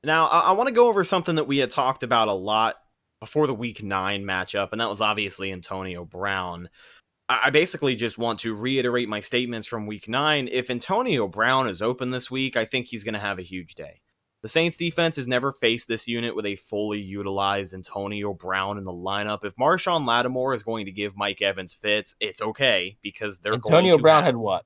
Now, I want to go over something that we had talked about a lot before the Week 9 matchup, and that was obviously Antonio Brown. I basically just want to reiterate my statements from Week 9. If Antonio Brown is open this week, I think he's going to have a huge day. The Saints defense has never faced this unit with a fully utilized Antonio Brown in the lineup. If Marshawn Lattimore is going to give Mike Evans fits, it's okay because they're
Antonio Brown had what?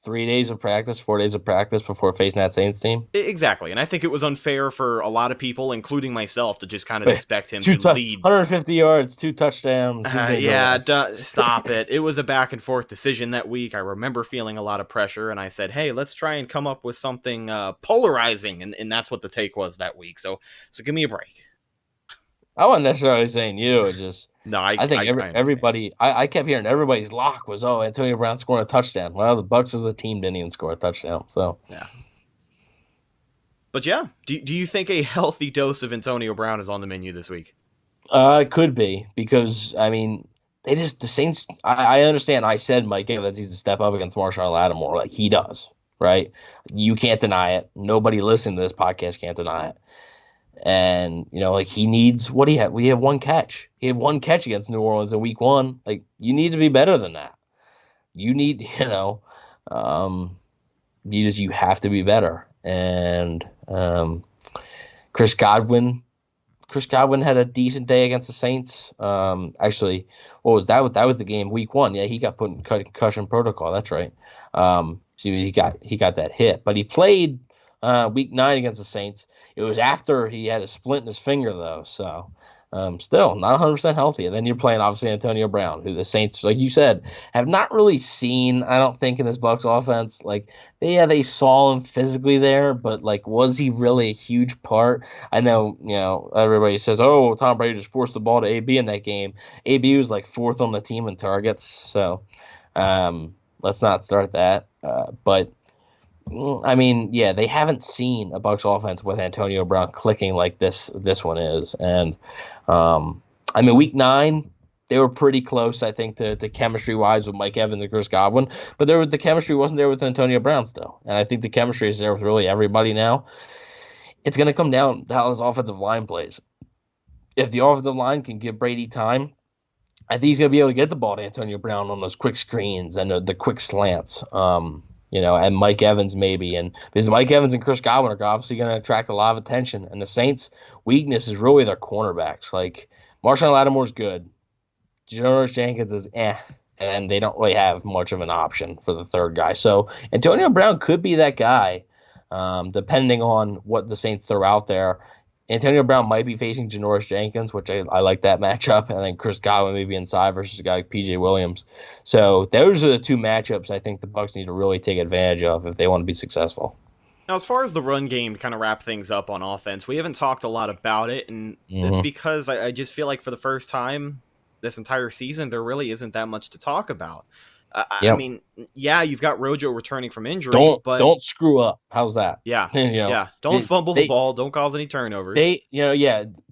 3 days of practice, 4 days of practice before facing that Saints team?
Exactly. And I think it was unfair for a lot of people, including myself, to just kind of expect him to lead.
150 yards, 2 touchdowns.
Stop it. It was a back and forth decision that week. I remember feeling a lot of pressure, and I said, hey, let's try and come up with something polarizing. And that's what the take was that week. So give me a break.
I wasn't necessarily saying you. It's just
no.
I think everybody. I kept hearing everybody's lock was Antonio Brown scoring a touchdown. Well, the Bucs as a team didn't even score a touchdown. So
yeah. But yeah, do you think a healthy dose of Antonio Brown is on the menu this week?
It could be because the Saints. I understand. I said Mike Evans needs to step up against Marshawn Lattimore like he does. Right? You can't deny it. Nobody listening to this podcast can't deny it. And, he needs what he had. We have 1 catch. He had 1 catch against New Orleans in Week 1. You need to be better than that. You need, you have to be better. And Chris Godwin had a decent day against the Saints. Actually, what was that? That was the game Week 1. Yeah, he got put in concussion protocol. That's right. He got that hit, but he played Week 9 against the Saints. It was after he had a splint in his finger, though. So Still not 100% healthy. And then you're playing, obviously, Antonio Brown, who the Saints, like you said, have not really seen, I don't think, in this Bucs offense. Like, yeah, they saw him physically there, but, like, was he really a huge part? I know, everybody says, oh, Tom Brady just forced the ball to AB in that game. AB was, like, 4th on the team in targets. So let's not start that. But I mean, yeah, they haven't seen a Bucs offense with Antonio Brown clicking like this one is. And, I mean, week 9, they were pretty close, I think, to chemistry-wise with Mike Evans and Chris Godwin. But the chemistry wasn't there with Antonio Brown still. And I think the chemistry is there with really everybody now. It's going to come down to how this offensive line plays. If the offensive line can give Brady time, I think he's going to be able to get the ball to Antonio Brown on those quick screens and the quick slants. And Mike Evans maybe. And because Mike Evans and Chris Godwin are obviously going to attract a lot of attention. And the Saints' weakness is really their cornerbacks. Like, Marshawn Lattimore's good. Janoris Jenkins is and they don't really have much of an option for the third guy. So Antonio Brown could be that guy, depending on what the Saints throw out there. Antonio Brown might be facing Janoris Jenkins, which I like that matchup, and then Chris Godwin maybe inside versus a guy like P.J. Williams. So those are the two matchups I think the Bucs need to really take advantage of if they want to be successful.
Now, as far as the run game, to kind of wrap things up on offense, we haven't talked a lot about it, and it's because I just feel like for the first time this entire season, there really isn't that much to talk about.
Yep.
I mean, yeah, you've got Rojo returning from injury, but
don't screw up. How's that?
Yeah, Don't fumble the ball. Don't cause any turnovers.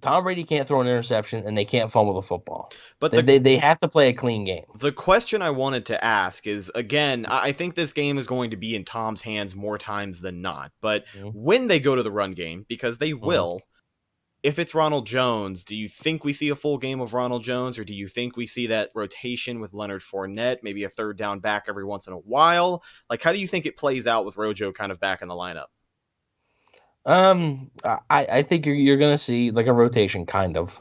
Tom Brady can't throw an interception, and they can't fumble the football.
But
they have to play a clean game.
The question I wanted to ask is, again, I think this game is going to be in Tom's hands more times than not. But when they go to the run game, because they will. If it's Ronald Jones, do you think we see a full game of Ronald Jones, or do you think we see that rotation with Leonard Fournette, maybe a third down back every once in a while? Like, how do you think it plays out with Rojo kind of back in the lineup?
I think you're going to see like a rotation kind of.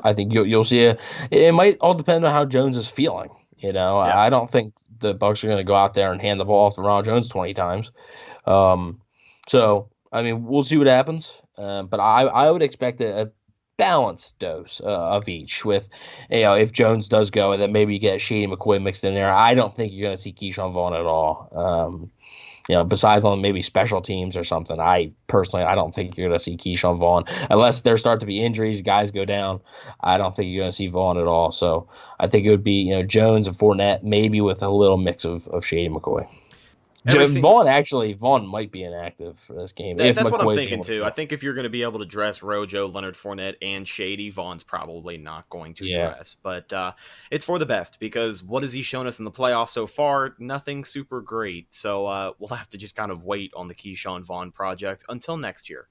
I think you'll see it might all depend on how Jones is feeling. I don't think the Bucs are going to go out there and hand the ball off to Ronald Jones 20 times. So, I mean, we'll see what happens. But I would expect a balanced dose of each with, if Jones does go and then maybe you get Shady McCoy mixed in there. I don't think you're going to see Keyshawn Vaughn at all. Besides on maybe special teams or something, I don't think you're going to see Keyshawn Vaughn unless there start to be injuries, guys go down. I don't think you're going to see Vaughn at all. So I think it would be, Jones and Fournette, maybe with a little mix of Shady McCoy. Vaughn might be inactive for this game.
That's what I'm thinking too. I think if you're going to be able to dress Rojo, Leonard Fournette, and Shady, Vaughn's probably not going to dress. But it's for the best, because what has he shown us in the playoffs so far? Nothing super great. So we'll have to just kind of wait on the Keyshawn Vaughn project until next year.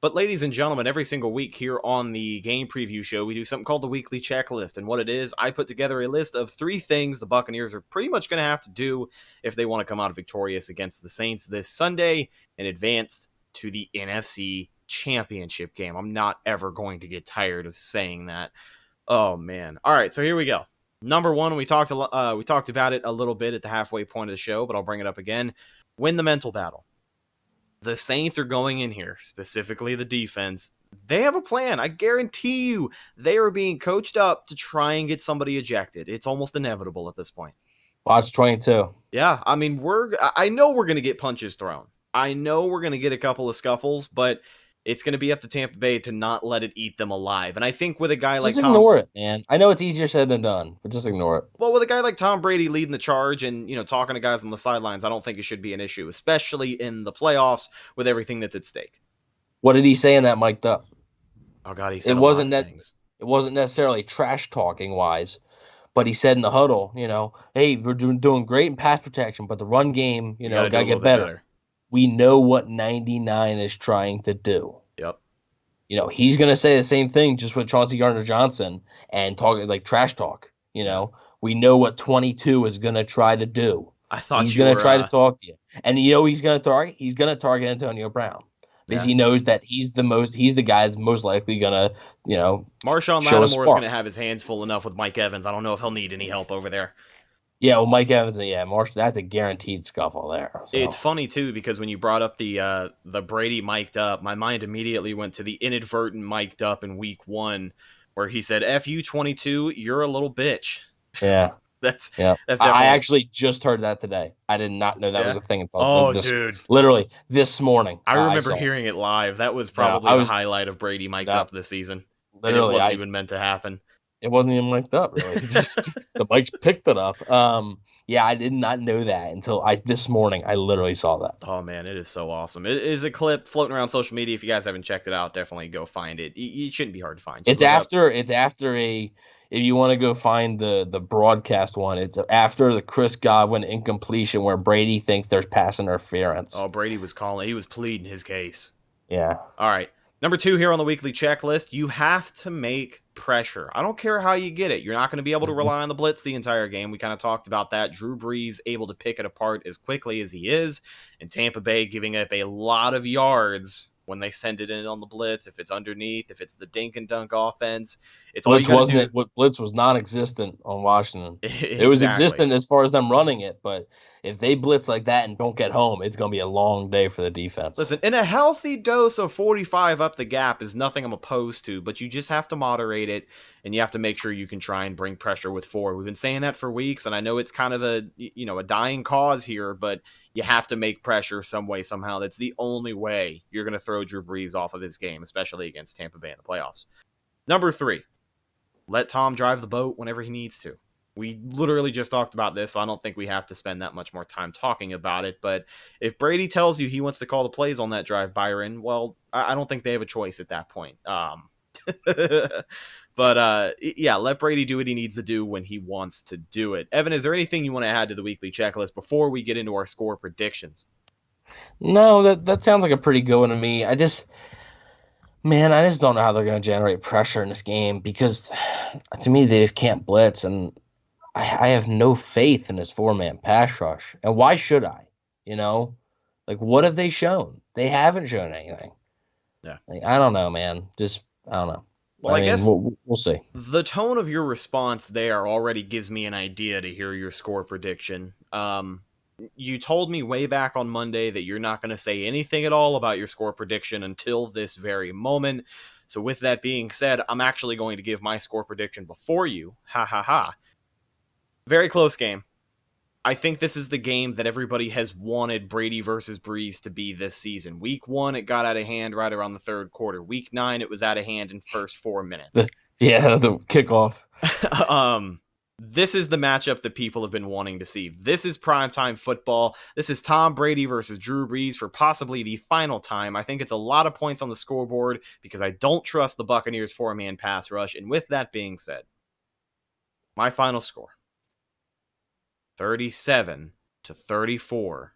But ladies and gentlemen, every single week here on the Game Preview Show, we do something called the Weekly Checklist. And what it is, I put together a list of 3 things the Buccaneers are pretty much going to have to do if they want to come out victorious against the Saints this Sunday and advance to the NFC Championship game. I'm not ever going to get tired of saying that. Oh, man. All right, so here we go. Number 1, we talked about it a little bit at the halfway point of the show, but I'll bring it up again. Win the mental battle. The Saints are going in here, specifically the defense. They have a plan. I guarantee you they are being coached up to try and get somebody ejected. It's almost inevitable at this point.
Watch 22.
Yeah, I mean, I know we're going to get punches thrown. I know we're going to get a couple of scuffles, but it's going to be up to Tampa Bay to not let it eat them alive. And I think with a guy like Tom...
Just ignore it, man. I know it's easier said than done, but just ignore it.
Well, with a guy like Tom Brady leading the charge and, talking to guys on the sidelines, I don't think it should be an issue, especially in the playoffs with everything that's at stake.
What did he say in that mic'd up?
Oh, God, he said things.
It wasn't necessarily trash-talking wise, but he said in the huddle, hey, we're doing great in pass protection, but the run game, got to get better. We know what 99 is trying to do.
Yep.
He's going to say the same thing just with Chauncey Gardner-Johnson and talking like trash talk. We know what 22 is going to try to do.
I thought
he's going to try to talk to you. And he's going to target? He's going to target Antonio Brown because he knows that he's the guy that's most likely going to,
Marshawn Lattimore is going to have his hands full enough with Mike Evans. I don't know if he'll need any help over there.
Yeah, well, Mike Evans, yeah, Marshall, that's a guaranteed scuffle there. So.
It's funny, too, because when you brought up the Brady mic'd up, my mind immediately went to the inadvertent mic'd up in week 1, where he said, F you, 22, you're a little bitch.
Yeah.
That's
Yeah.
definitely...
I actually just heard that today. I did not know that was a thing until
dude.
Literally this morning.
I remember hearing it live. That was probably the highlight of Brady mic'd up this season. Literally, and it wasn't even meant to happen.
It wasn't even mic'd up, really. The mics picked it up. Yeah, I did not know that until this morning. I literally saw that.
Oh man, it is so awesome. It is a clip floating around social media. If you guys haven't checked it out, definitely go find it. It shouldn't be hard to find.
It's after if you want to go find the broadcast one, it's after the Chris Godwin incompletion where Brady thinks there's pass interference.
Oh, Brady was calling. He was pleading his case.
Yeah.
All right. Number 2 here on the weekly checklist, you have to make pressure. I don't care how you get it. You're not going to be able to rely on the blitz the entire game. We kind of talked about that. Drew Brees able to pick it apart as quickly as he is, and Tampa Bay giving up a lot of yards when they send it in on the blitz, if it's underneath, if it's the dink and dunk offense. It's
Blitz Blitz was non-existent on Washington. It was existent as far as them running it, but if they blitz like that and don't get home, it's going to be a long day for the defense.
Listen, in a healthy dose of 45 up the gap is nothing I'm opposed to, but you just have to moderate it, and you have to make sure you can try and bring pressure with 4. We've been saying that for weeks, and I know it's kind of a dying cause here, but you have to make pressure some way, somehow. That's the only way you're going to throw Drew Brees off of his game, especially against Tampa Bay in the playoffs. Number 3, let Tom drive the boat whenever he needs to. We literally just talked about this, so I don't think we have to spend that much more time talking about it. But if Brady tells you he wants to call the plays on that drive, Byron, well, I don't think they have a choice at that point. But yeah, let Brady do what he needs to do when he wants to do it. Evan, is there anything you want to add to the weekly checklist before we get into our score predictions?
No, that sounds like a pretty good one to me. I just don't know how they're going to generate pressure in this game because, to me, they just can't blitz, and I have no faith in this 4-man pass rush. And why should I? What have they shown? They haven't shown anything.
Yeah.
I don't know, man. I don't know.
Well, I guess
we'll see.
The tone of your response there already gives me an idea to hear your score prediction. You told me way back on Monday that you're not going to say anything at all about your score prediction until this very moment. So with that being said, I'm actually going to give my score prediction before you. Ha ha ha. Very close game. I think this is the game that everybody has wanted Brady versus Brees to be this season. Week 1, it got out of hand right around the 3rd quarter. Week 9, it was out of hand in first 4 minutes.
The kickoff.
This is the matchup that people have been wanting to see. This is primetime football. This is Tom Brady versus Drew Brees for possibly the final time. I think it's a lot of points on the scoreboard because I don't trust the Buccaneers 4-man pass rush. And with that being said, my final score, 37-34.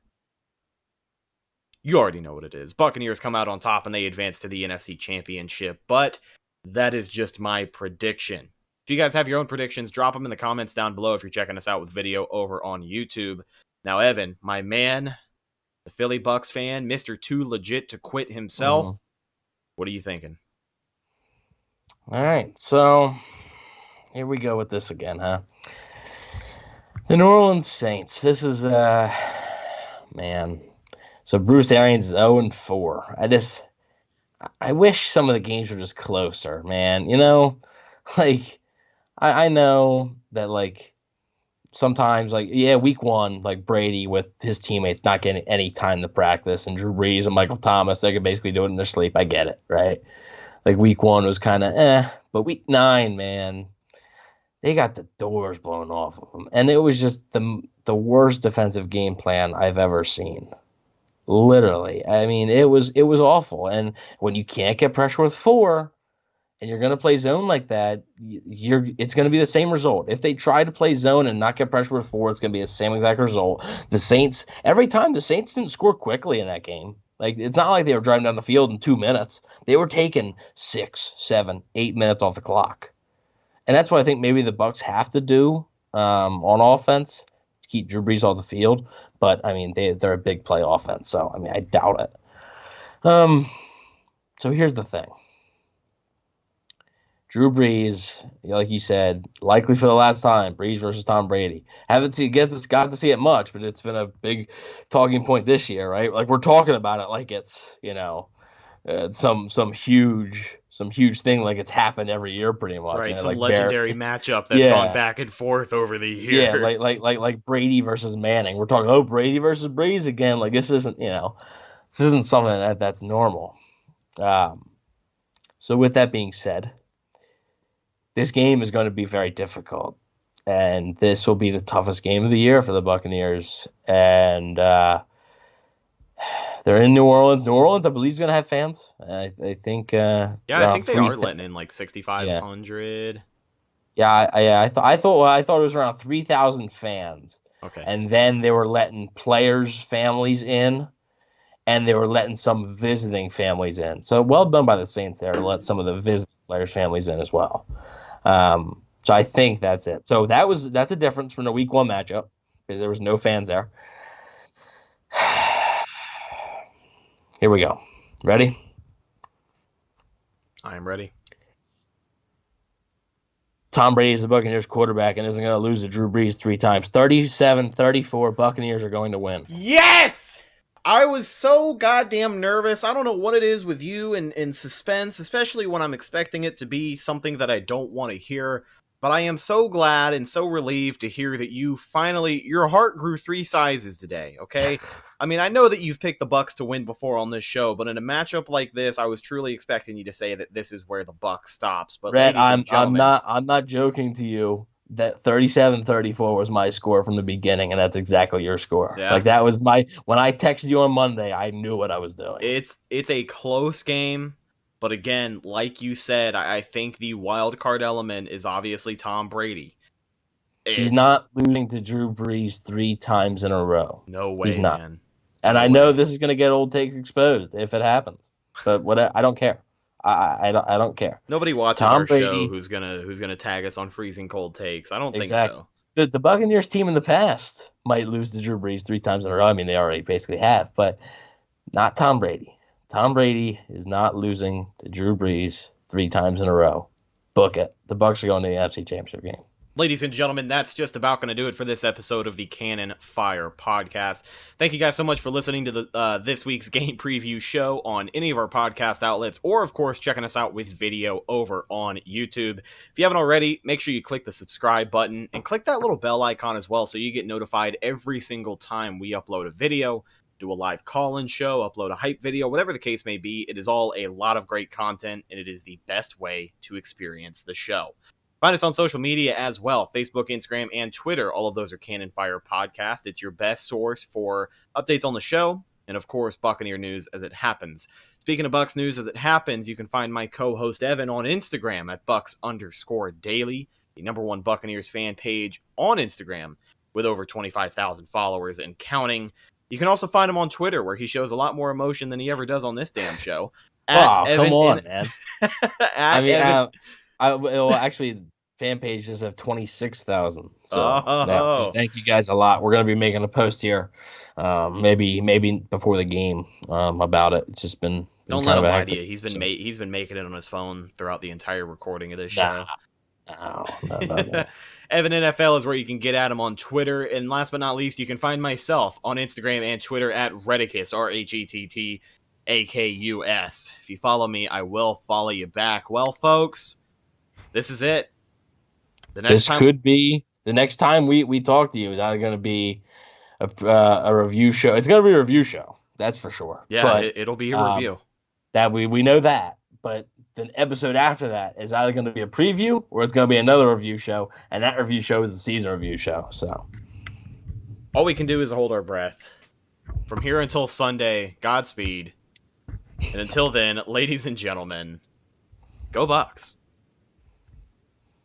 You already know what it is. Buccaneers come out on top and they advance to the NFC Championship, but that is just my prediction. If you guys have your own predictions, drop them in the comments down below if you're checking us out with video over on YouTube. Now, Evan, my man, the Philly Bucks fan, Mr. Too Legit to Quit himself, What are you thinking?
All right, so here we go with this again, huh? The New Orleans Saints. This is, man. So Bruce Arians is 0-4. I wish some of the games were just closer, man. I know that, sometimes, week 1, Brady with his teammates not getting any time to practice, and Drew Brees and Michael Thomas, they could basically do it in their sleep. I get it, right? Week 1 was kind of but week 9, man, they got the doors blown off of them. And it was just the worst defensive game plan I've ever seen. Literally. I mean, it was awful. And when you can't get pressure with 4, and you're going to play zone like that, it's going to be the same result. If they try to play zone and not get pressure with 4, it's going to be the same exact result. The Saints, every time the Saints didn't score quickly in that game. It's not like they were driving down the field in 2 minutes. They were taking 6, 7, 8 minutes off the clock. And that's what I think maybe the Bucs have to do on offense to keep Drew Brees off the field. But, I mean, they're a big play offense, so, I mean, I doubt it. So here's the thing. Drew Brees, like you said, likely for the last time, Brees versus Tom Brady. Got to see it much, but it's been a big talking point this year, right? Like we're talking about it like it's some huge thing, like it's happened every year pretty much.
Right,
and
some
like
legendary matchup that's gone back and forth over the years.
Yeah, like Brady versus Manning. We're talking Brady versus Brees again. Like this isn't something that's normal. So with that being said, this game is going to be very difficult, and this will be the toughest game of the year for the Buccaneers. And they're in New Orleans. New Orleans, I believe, is going to have fans. I think.
I think they are letting in like 6,500.
Yeah, I thought it was around 3,000 fans.
Okay,
and then they were letting players' families in, and they were letting some visiting families in. So well done by the Saints there to let some of the visiting players' families in as well. So I think that's it. So that's a difference from the Week 1 matchup because there was no fans there. Here we go. Ready?
I am ready.
Tom Brady is the Buccaneers quarterback and isn't going to lose to Drew Brees 3 times. 37-34, Buccaneers are going to win.
Yes! I was so goddamn nervous. I don't know what it is with you and suspense, especially when I'm expecting it to be something that I don't want to hear. But I am so glad and so relieved to hear that you finally, your heart grew 3 sizes today, okay? I mean, I know that you've picked the Bucs to win before on this show, but in a matchup like this, I was truly expecting you to say that this is where the Bucs stops. But
Rhett, I'm not joking to you that 37-34 was my score from the beginning, and that's exactly your score.
Yeah.
Like that was when I texted you on Monday, I knew what I was doing.
It's a close game. But again, like you said, I think the wild card element is obviously Tom Brady.
He's not losing to Drew Brees 3 times in a row.
No way,
He's not.
man.
And I know this is going to get old takes exposed if it happens. But I don't care. I don't care.
Nobody watches
Tom
our
Brady,
show who's gonna tag us on freezing cold takes. I don't think
exactly.
so.
The Buccaneers team in the past might lose to Drew Brees 3 times in a row. I mean, they already basically have, but not Tom Brady. Tom Brady is not losing to Drew Brees 3 times in a row. Book it. The Bucs are going to the NFC Championship game.
Ladies and gentlemen, that's just about going to do it for this episode of the Cannon Fire Podcast. Thank you guys so much for listening to the this week's game preview show on any of our podcast outlets, or of course checking us out with video over on YouTube. If you haven't already, make sure you click the subscribe button and click that little bell icon as well so you get notified every single time we upload a video, do a live call-in show, upload a hype video, whatever the case may be. It is all a lot of great content, and it is the best way to experience the show. Find us on social media as well, Facebook, Instagram, and Twitter. All of those are Cannon Fire Podcast. It's your best source for updates on the show, and of course, Buccaneer news as it happens. Speaking of Bucs news as it happens, you can find my co-host Evan on Instagram at Bucs_daily, the #1 Buccaneers fan page on Instagram with over 25,000 followers and counting. You can also find him on Twitter, where he shows a lot more emotion than he ever does on this damn show.
Come on, man. I mean,
Evan...
actually, fan pages have 26,000. So thank you guys a lot. We're going to be making a post here, maybe before the game about it. It's just been
don't let him lie to you. He's been making it on his phone throughout the entire recording of this show.
No.
Evan NFL is where you can get at him on Twitter. And last but not least, you can find myself on Instagram and Twitter at Rhettakus, RHETTAKUS. If you follow me, I will follow you back. Well, folks, this is it.
Could be the next time we talk to you is either going to be a review show. It's going to be a review show. That's for sure.
Yeah, but it'll be a review.
That we know that, but the episode after that is either going to be a preview or it's going to be another review show, and that review show is a season review show. So
all we can do is hold our breath. From here until Sunday, Godspeed. And until then, ladies and gentlemen, go Bucs.